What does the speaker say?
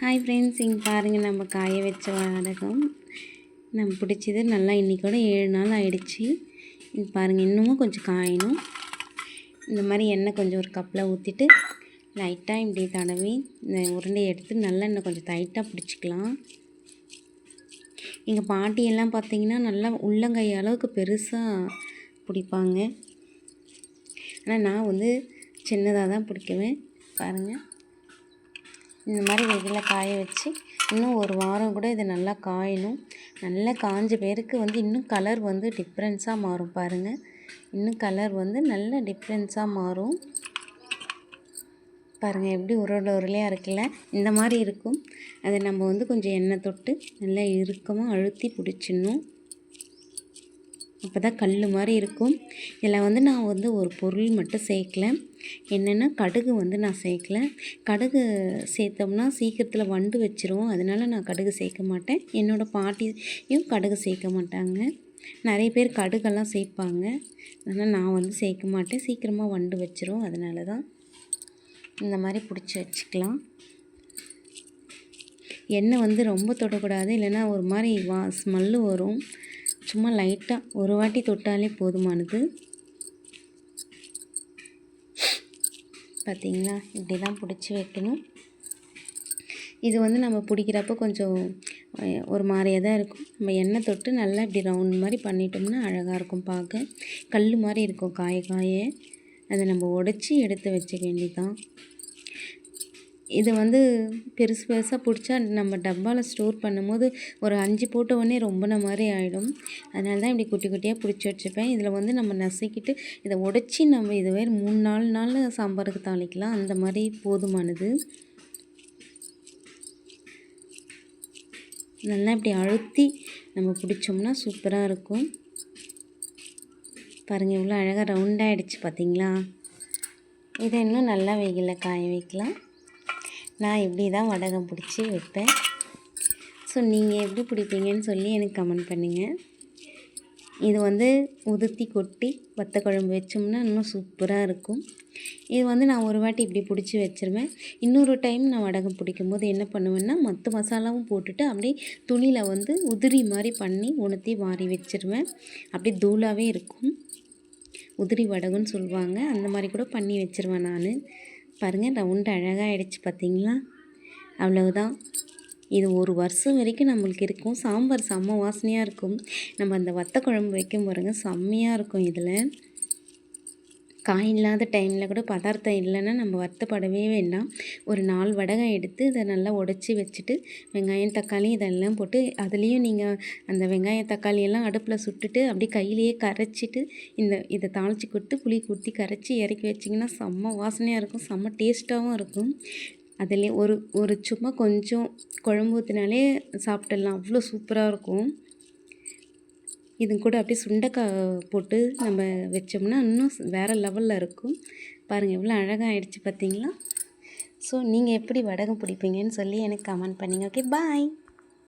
Hi friends, இங்கே பாருங்கள் நம்ம காய வச்ச வடகம் நம்ம பிடிச்சது நல்லா இன்றைக்கூட 7 நாள் ஆகிடுச்சி. இது பாருங்கள், இன்னமும் கொஞ்சம் காயணும். இந்த மாதிரி எண்ணெய் கொஞ்சம் ஒரு கப்பில் ஊற்றிட்டு லைட்டாக இப்படி தடவி இந்த உருண்டையை எடுத்து நல்லெண்ணெய் கொஞ்சம் டைட்டாக பிடிச்சிக்கலாம். எங்கள் பாட்டியெல்லாம் பார்த்திங்கன்னா நல்லா உள்ளங்கை அளவுக்கு பெருசாக பிடிப்பாங்க. ஆனால் நான் வந்து சின்னதாக தான் பிடிக்குவேன். பாருங்கள், இந்த மாதிரி வெயிலில் காய வச்சு இன்னும் ஒரு வாரம் கூட இது நல்லா காயணும். நல்லா காஞ்ச பேருக்கு வந்து இன்னும் கலர் வந்து டிஃப்ரென்ஸாக மாறும். பாருங்கள், இன்னும் கலர் வந்து நல்ல டிஃப்ரென்ஸாக மாறும். பாருங்கள் எப்படி உருளையாக இருக்குல்ல, இந்த மாதிரி இருக்கும். அதை நம்ம வந்து கொஞ்சம் எண்ணெய் தொட்டு நல்லா இறுக்கமாக அழுத்தி பிடிச்சிடணும். அப்போ தான் கல் மாதிரி இருக்கும். இதில் வந்து நான் வந்து ஒரு பொருள் மட்டும் சேர்க்கலை. என்னென்னா கடுகு வந்து நான் சேர்க்கலை. கடுகு சேர்த்தோம்னா சீக்கிரத்தில் வண்டு வச்சிரும். அதனால் நான் கடுகு சேர்க்க மாட்டேன். என்னோடய பாட்டியும் கடுகு சேர்க்க மாட்டாங்க. நிறைய பேர் கடுகெல்லாம் சேர்ப்பாங்க. ஆனால் நான் வந்து சேர்க்க மாட்டேன். சீக்கிரமாக வண்டு வச்சிரும். அதனால தான் இந்த மாதிரி பிடிச்சி வச்சுக்கலாம். எண்ணெய் வந்து ரொம்ப தொடக்கூடாது, இல்லைன்னா ஒரு மாதிரி ஸ்மெல்லு வரும். சும்மா லைட்டாக ஒரு வாட்டி தொட்டாலே போதுமானது. பார்த்திங்களா, இப்படி தான் பிடிச்சி வைக்கணும். இது வந்து நம்ம பிடிக்கிறப்போ கொஞ்சம் ஒரு மாதிரியாக தான் இருக்கும். நம்ம எண்ணெய் தொட்டு நல்லா இப்படி ரவுண்ட் மாதிரி பண்ணிட்டோம்னா அழகாக இருக்கும். பார்க்க கல் மாதிரி இருக்கும். காய அதை நம்ம உடச்சி எடுத்து வச்சுக்க வேண்டியதுதான். இது வந்து பெருசு பெருசாக பிடிச்சா நம்ம டப்பாவில் ஸ்டோர் பண்ணும்போது ஒரு 5 போட்ட உடனே ரொம்பின மாதிரி ஆகிடும். அதனால தான் இப்படி குட்டி குட்டியாக பிடிச்சி வச்சுப்பேன். இதில் வந்து நம்ம நசுக்கிட்டு இதை உடச்சி நம்ம இதுவே 3-4 நாள் சாம்பாருக்கு தாளிக்கலாம். அந்த மாதிரி போதுமானது. நல்லா இப்படி அழுத்தி நம்ம பிடிச்சோம்னா சூப்பராக இருக்கும். பாருங்கள், இவ்வளோ அழகாக ரவுண்டாகிடுச்சு பார்த்திங்களா. இதை இன்னும் நல்லா வெயிலில் காய வைக்கலாம். நான் இப்படி தான் வடகம் பிடிச்சி வைப்பேன். ஸோ நீங்கள் எப்படி பிடிப்பீங்கன்னு சொல்லி எனக்கு கமெண்ட் பண்ணுங்கள். இது வந்து உதுத்தி கொட்டி வத்த குழம்பு வச்சோம்னா இன்னும் சூப்பராக இருக்கும். இது வந்து நான் ஒரு வாட்டி இப்படி பிடிச்சி வச்சுருவேன். இன்னொரு டைம் நான் வடகம் பிடிக்கும்போது என்ன பண்ணுவேன்னா மற்ற மசாலாவும் போட்டுட்டு அப்படியே துணியில் வந்து உதிரி மாதிரி பண்ணி உணர்த்தி வாரி வச்சுருவேன். அப்படியே தூளாகவே இருக்கும். உதிரி வடகம்னு சொல்லுவாங்க. அந்த மாதிரி கூட பண்ணி வச்சுருவேன் நான். பாருங்கள், ரவுண்டு அழகாக ஆகிடுச்சு பார்த்திங்களா. அவ்வளவுதான். இது ஒரு வருஷம் வரைக்கும் நம்மளுக்கு இருக்கும். சாம்பார் செம்ம வாசனையாக இருக்கும். நம்ம அந்த வத்த குழம்பு வைக்கும் பாருங்க, செம்மையாக இருக்கும். இதில் காய் இல்லாத டைமில் கூட பதார்த்தம் இல்லைன்னா நம்ம வருத்தப்படவே வேண்டாம். ஒரு 4 வடகம் எடுத்து இதை நல்லா உடச்சி வச்சுட்டு வெங்காயம் தக்காளி இதெல்லாம் போட்டு அதுலேயும் நீங்கள் அந்த வெங்காயம் தக்காளியெல்லாம் அடுப்பில் சுட்டுட்டு அப்படியே கையிலேயே கரைச்சிட்டு இதை தாளித்து கொடுத்து புளி ஊற்றி கரைச்சி இறக்கி வச்சிங்கன்னா செம்ம வாசனையாக இருக்கும். செம்ம டேஸ்ட்டாகவும் இருக்கும். அதிலே ஒரு சும்மா கொஞ்சம் குழம்பு ஊற்றினாலே சாப்பிட்டுடலாம். அவ்வளோ சூப்பராக இருக்கும். இது கூட அப்படியே சுண்டைக்காய் போட்டு நம்ம வச்சோம்னா இன்னும் வேறு லெவலில் இருக்கும். பாருங்கள், எவ்வளோ அழகாக ஆகிடுச்சு பார்த்திங்களா. ஸோ நீங்கள் எப்படி வடகம் பிடிப்பீங்கன்னு சொல்லி எனக்கு கமெண்ட் பண்ணுங்கள். ஓகே, பாய்.